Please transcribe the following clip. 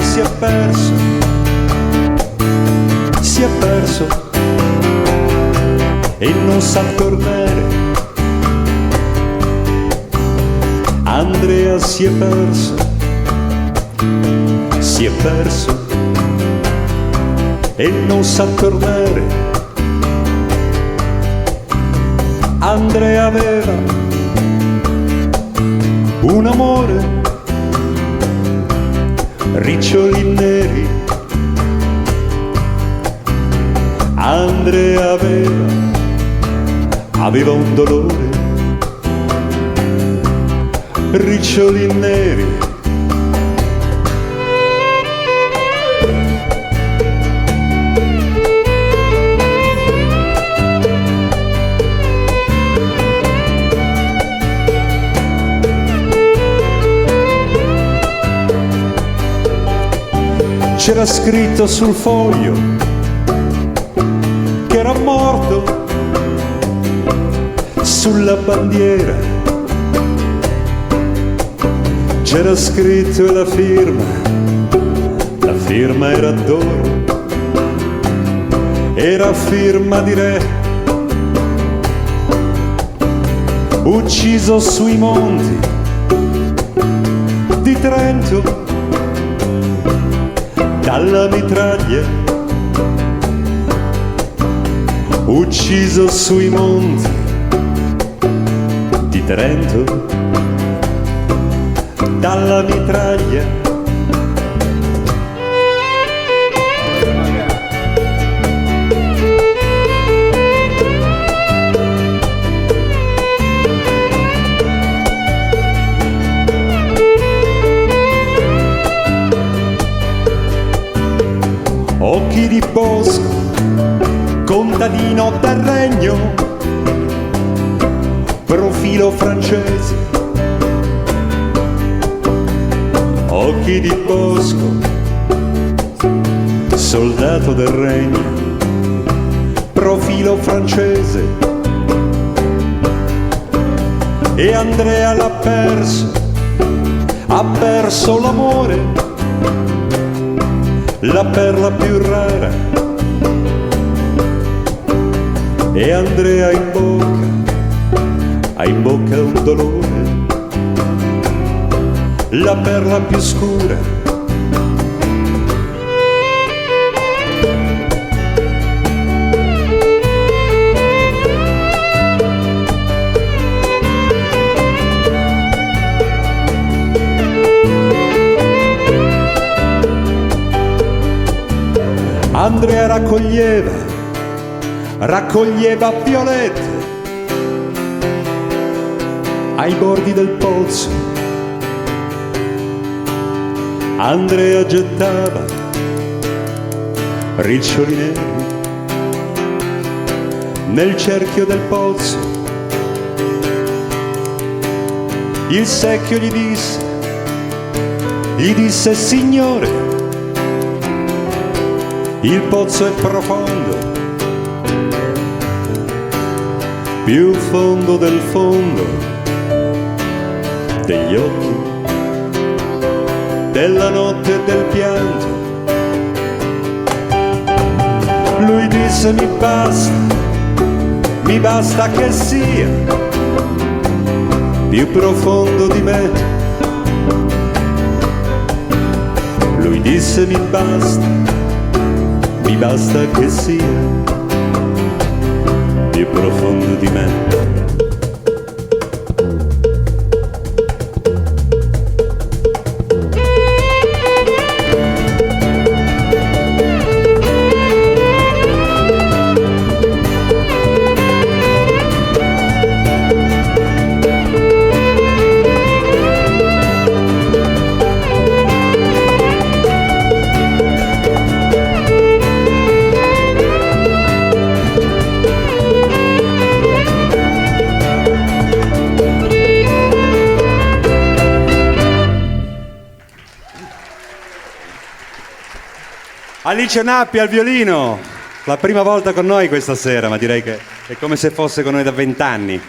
si è perso e non sa tornare. Andrea si è perso e non sa tornare. Andrea aveva un amore, riccioli neri. Andrea aveva un dolore, riccioli neri. C'era scritto sul foglio che era morto, sulla bandiera c'era scritto e la firma era d'oro, era firma di re, ucciso sui monti di Trento dalla mitraglia, ucciso sui monti di Trento dalla mitraglia. Occhi di bosco, contadino del regno, profilo francese. Occhi di bosco, soldato del regno, profilo francese. E Andrea l'ha perso, ha perso l'amore, la perla più rara. E Andrea ha in bocca un dolore, la perla più scura. Andrea raccoglieva violette ai bordi del pozzo. Andrea gettava riccioli neri nel cerchio del pozzo. Il secchio gli disse signore, il pozzo è profondo, più fondo del fondo degli occhi, della notte e del pianto. Lui disse mi basta che sia più profondo di me. Lui disse mi basta che sia più profondo di me. Alice Nappi al violino, la prima volta con noi questa sera, ma direi che è come se fosse con noi da 20 anni.